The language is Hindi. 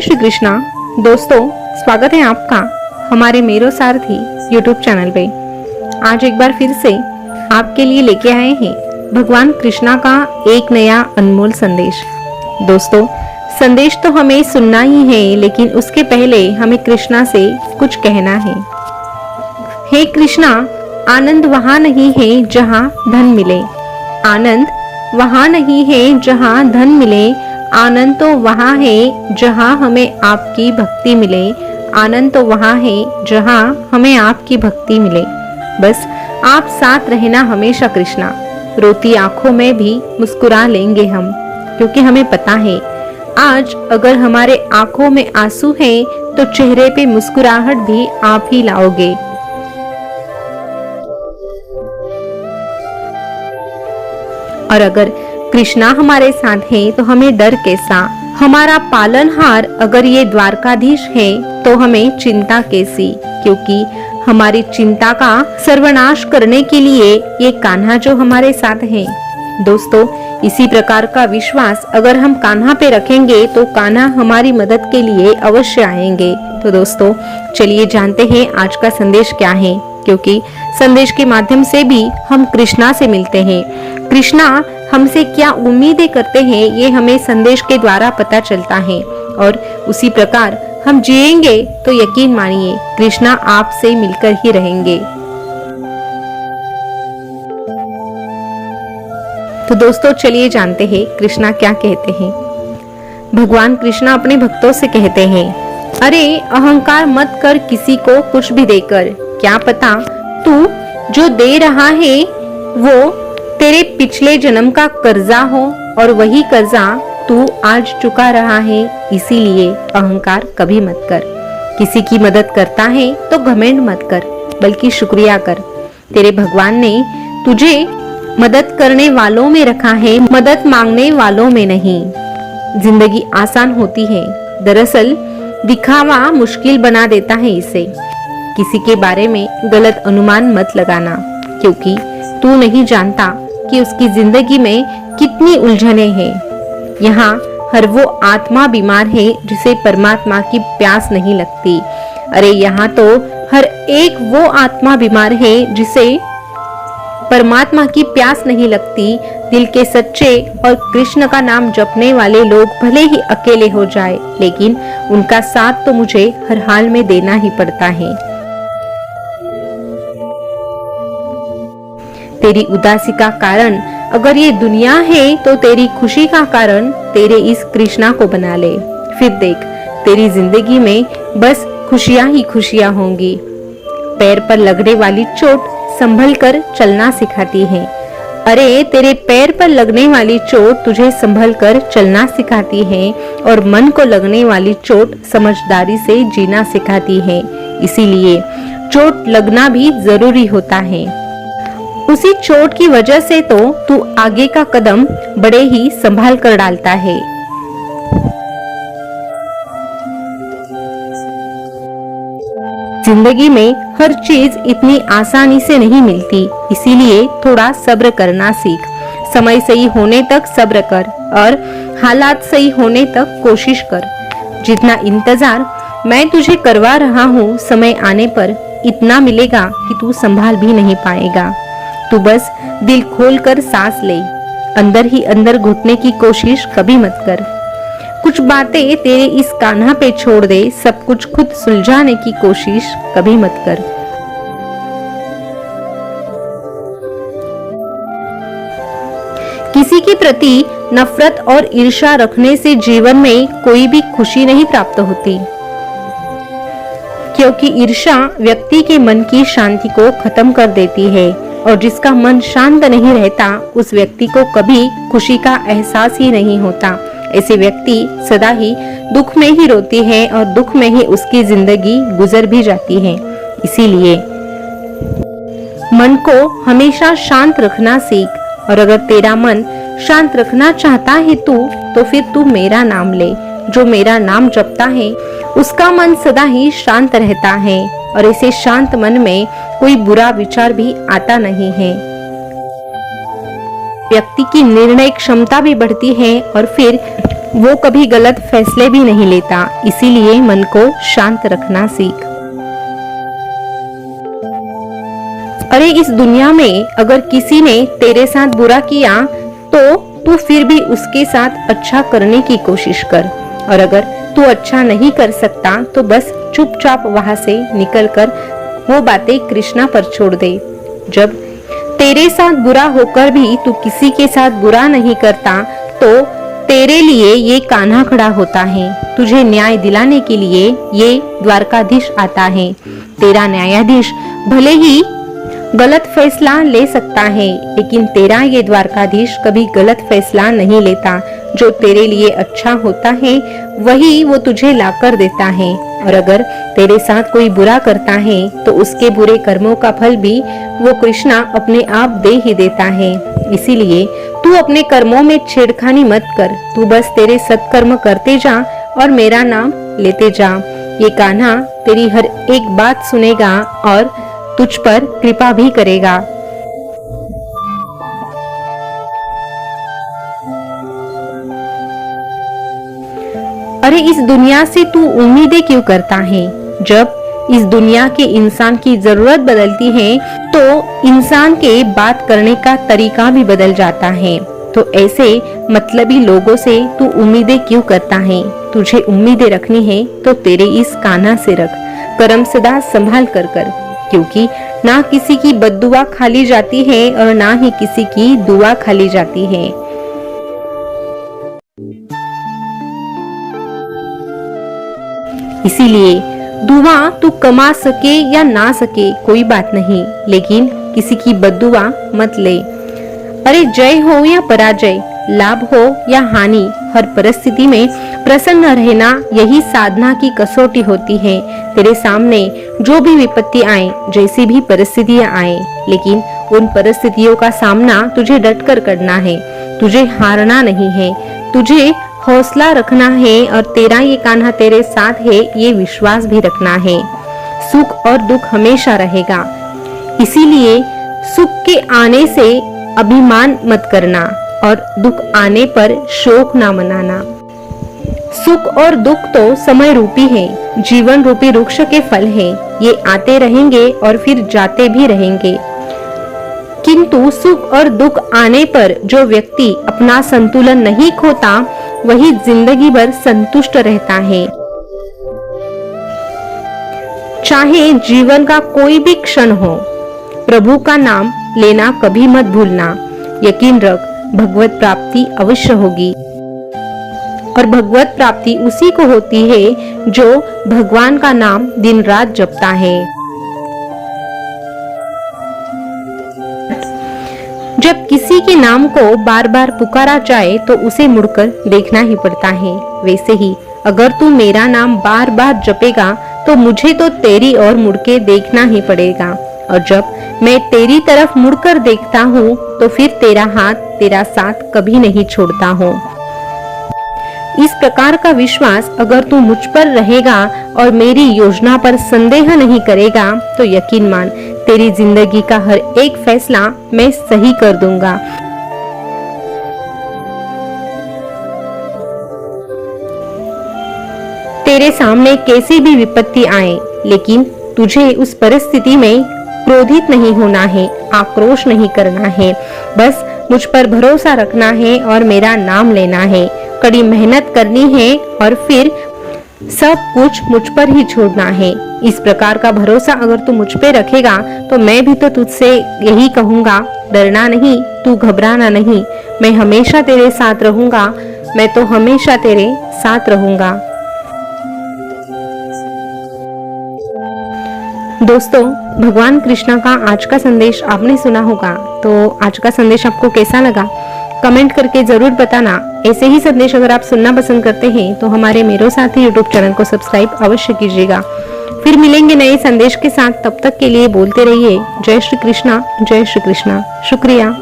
श्री कृष्णा। दोस्तों, स्वागत है आपका हमारे मेरो सारथी यूट्यूब चैनल पे। आज एक बार फिर से आपके लिए लेके आए हैं भगवान कृष्णा का एक नया अनमोल संदेश। दोस्तों, संदेश तो हमें सुनना ही है, लेकिन उसके पहले हमें कृष्णा से कुछ कहना है। हे कृष्णा, आनंद वहाँ नहीं है जहाँ धन मिले, आनंद वहाँ नहीं है जहाँ धन मिले, आनंद तो वहाँ है जहाँ हमें आपकी भक्ति मिले, आनंद तो वहाँ है जहाँ हमें आपकी भक्ति मिले। बस आप साथ रहना हमेशा कृष्णा, रोती आंखों में भी मुस्कुरा लेंगे हम, क्योंकि हमें पता है आज अगर हमारे आंखों में आंसू है तो चेहरे पे मुस्कुराहट भी आप ही लाओगे। और अगर कृष्णा हमारे साथ है तो हमें डर कैसा, हमारा पालनहार अगर ये द्वारकाधीश है तो हमें चिंता कैसी, क्योंकि हमारी चिंता का सर्वनाश करने के लिए ये कान्हा जो हमारे साथ है। दोस्तों, इसी प्रकार का विश्वास अगर हम कान्हा पे रखेंगे तो कान्हा हमारी मदद के लिए अवश्य आएंगे। तो दोस्तों, चलिए जानते हैं आज का संदेश क्या है, क्योंकि संदेश के माध्यम से भी हम कृष्णा से मिलते हैं। कृष्णा हमसे क्या उम्मीदें करते हैं ये हमें संदेश के द्वारा पता चलता है, और उसी प्रकार हम जिएंगे तो यकीन मानिए कृष्णा आपसे मिलकर ही रहेंगे। तो दोस्तों, चलिए जानते हैं कृष्णा क्या कहते हैं। भगवान कृष्णा अपने भक्तों से कहते हैं, अरे अहंकार मत कर किसी को कुछ भी देकर, क्या पता तू जो दे रहा है वो तेरे पिछले जन्म का कर्जा हो और वही कर्जा तू आज चुका रहा है। इसीलिए अहंकार कभी मत कर। किसी की मदद करता है तो घमंड मत कर, बल्कि शुक्रिया कर। तेरे भगवान ने तुझे मदद करने वालों में रखा है, मदद मांगने वालों में नहीं। जिंदगी आसान होती है, दरअसल दिखावा मुश्किल बना देता है इसे। किसी के बारे में गलत अनुमान मत लगाना, क्योंकि तू नहीं जानता कि उसकी जिंदगी में कितनी उलझने हैं। यहाँ हर वो आत्मा बीमार है जिसे परमात्मा की प्यास नहीं लगती। अरे यहाँ तो हर एक वो आत्मा बीमार है जिसे परमात्मा की प्यास नहीं लगती। दिल के सच्चे और कृष्ण का नाम जपने वाले लोग भले ही अकेले हो जाए, लेकिन उनका साथ तो मुझे हर हाल में देना ही पड़ता है। तेरी उदासी का कारण अगर ये दुनिया है तो तेरी खुशी का कारण तेरे इस कृष्णा को बना ले। फिर देख, तेरी जिंदगी में बस खुशियां ही खुशियां होंगी। पैर पर लगने वाली चोट संभल कर चलना सिखाती है। अरे तेरे पैर पर लगने वाली चोट तुझे संभल कर चलना सिखाती है, और मन को लगने वाली चोट समझदारी से जीना सिखाती है। इसीलिए चोट लगना भी जरूरी होता है। उसी चोट की वजह से तो तू आगे का कदम बड़े ही संभाल कर डालता है। जिंदगी में हर चीज इतनी आसानी से नहीं मिलती, इसीलिए थोड़ा सब्र करना सीख। समय सही होने तक सब्र कर और हालात सही होने तक कोशिश कर। जितना इंतजार मैं तुझे करवा रहा हूँ, समय आने पर इतना मिलेगा कि तू संभाल भी नहीं पाएगा। तू बस दिल खोलकर सांस ले, अंदर ही अंदर घुटने की कोशिश कभी मत कर। कुछ बातें तेरे इस कान्हा पे छोड़ दे, सब कुछ खुद सुलझाने की कोशिश कभी मत कर। किसी के प्रति नफरत और ईर्ष्या रखने से जीवन में कोई भी खुशी नहीं प्राप्त होती, क्योंकि ईर्ष्या व्यक्ति के मन की शांति को खत्म कर देती है, और जिसका मन शांत नहीं रहता उस व्यक्ति को कभी खुशी का एहसास ही नहीं होता। ऐसे व्यक्ति सदा ही दुख में ही रोती है और दुख में ही उसकी जिंदगी गुजर भी जाती है। इसीलिए मन को हमेशा शांत रखना सीख, और अगर तेरा मन शांत रखना चाहता है तो फिर तू मेरा नाम ले। जो मेरा नाम जपता है उसका मन सदा ही शांत रहता है, और ऐसे शांत मन में कोई बुरा विचार भी आता नहीं है। व्यक्ति की निर्णय क्षमता भी बढ़ती है, और फिर वो कभी गलत फैसले भी नहीं लेता। इसीलिए मन को शांत रखना सीख। अरे इस दुनिया में अगर किसी ने तेरे साथ बुरा किया तो तू फिर भी उसके साथ अच्छा करने की कोशिश कर, और अगर तू अच्छा नहीं कर सकता तो बस चुपचाप वहां से निकलकर वो बातें कृष्णा पर छोड़ दे। जब तेरे साथ बुरा होकर भी तू किसी के साथ बुरा नहीं करता तो तेरे लिए ये कान्हा खड़ा होता है। तुझे न्याय दिलाने के लिए ये द्वारकाधीश आता है। तेरा न्यायाधीश भले ही गलत फैसला ले सकता है, लेकिन तेरा ये द्वारकाधीश कभी गलत फैसला नहीं लेता। जो तेरे लिए अच्छा होता है वही वो तुझे लाकर देता है, और अगर तेरे साथ कोई बुरा करता है तो उसके बुरे कर्मों का फल भी वो कृष्णा अपने आप दे ही देता है। इसीलिए तू अपने कर्मों में छेड़खानी मत कर। तू बस तेरे सत्कर्म करते जा और मेरा नाम लेते जा। ये कान्हा तेरी हर एक बात सुनेगा और तुझ पर कृपा भी करेगा। अरे इस दुनिया से तू उम्मीदें क्यों करता है? जब इस दुनिया के इंसान की जरूरत बदलती है तो इंसान के बात करने का तरीका भी बदल जाता है। तो ऐसे मतलबी लोगों से तू उम्मीदें क्यों करता है? तुझे उम्मीदें रखनी है तो तेरे इस कान्हा से रख। कर्म सदा संभाल कर कर, क्योंकि ना किसी की बद्दुआ खाली जाती है और ना ही किसी की दुआ खाली जाती है। इसीलिए दुआ तू कमा सके या ना सके कोई बात नहीं, लेकिन किसी की बद्दुआ मत ले। अरे जय हो या पराजय, लाभ हो या हानि, हर परिस्थिति में प्रसन्न रहना यही साधना की कसौटी होती है। तेरे सामने जो भी विपत्ति आए, जैसी भी परिस्थितियां आए, लेकिन उन परिस्थितियों का सामना तुझे डटकर करना है। तुझे हारना नहीं है, तुझे हौसला रखना है, और तेरा ये कान्हा तेरे साथ है ये विश्वास भी रखना है। सुख और दुख हमेशा रहेगा, इसीलिए सुख के आने से अभिमान मत करना और दुख आने पर शोक ना मनाना। सुख और दुख तो समय रूपी है, जीवन रूपी वृक्ष के फल हैं। ये आते रहेंगे और फिर जाते भी रहेंगे, किंतु सुख और दुख आने पर जो व्यक्ति अपना संतुलन नहीं खोता वही जिंदगी भर संतुष्ट रहता है। चाहे जीवन का कोई भी क्षण हो, प्रभु का नाम लेना कभी मत भूलना। यकीन रख, भगवत प्राप्ति अवश्य होगी, और भगवत प्राप्ति उसी को होती है जो भगवान का नाम दिन रात जपता है। जब किसी के नाम को बार बार पुकारा जाए तो उसे मुड़कर देखना ही पड़ता है। वैसे ही अगर तू मेरा नाम बार बार जपेगा तो मुझे तो तेरी ओर मुड़ के देखना ही पड़ेगा, और जब मैं तेरी तरफ मुड़कर देखता हूँ तो फिर तेरा हाथ तेरा साथ कभी नहीं छोड़ता हूँ। इस प्रकार का विश्वास अगर तू मुझ पर रहेगा और मेरी योजना पर संदेह नहीं करेगा तो यकीन मान, तेरी जिंदगी का हर एक फैसला मैं सही कर दूंगा। तेरे सामने कैसी भी विपत्ति आए, लेकिन तुझे उस परिस्थिति में क्रोधित नहीं होना है, आक्रोश नहीं करना है। बस मुझ पर भरोसा रखना है और मेरा नाम लेना है, कड़ी मेहनत करनी है और फिर सब कुछ मुझ पर ही छोड़ना है। इस प्रकार का भरोसा अगर तू मुझ पे रखेगा तो मैं भी तो तुझसे यही कहूँगा, डरना नहीं, तू घबराना नहीं, मैं हमेशा तेरे साथ रहूंगा, मैं तो हमेशा तेरे साथ रहूंगा। दोस्तों, भगवान कृष्णा का आज का संदेश आपने सुना होगा, तो आज का संदेश आपको कैसा लगा कमेंट करके जरूर बताना। ऐसे ही संदेश अगर आप सुनना पसंद करते हैं तो हमारे मेरो साथी यूट्यूब चैनल को सब्सक्राइब अवश्य कीजिएगा। फिर मिलेंगे नए संदेश के साथ, तब तक के लिए बोलते रहिए जय श्री कृष्णा, जय श्री कृष्णा। शुक्रिया।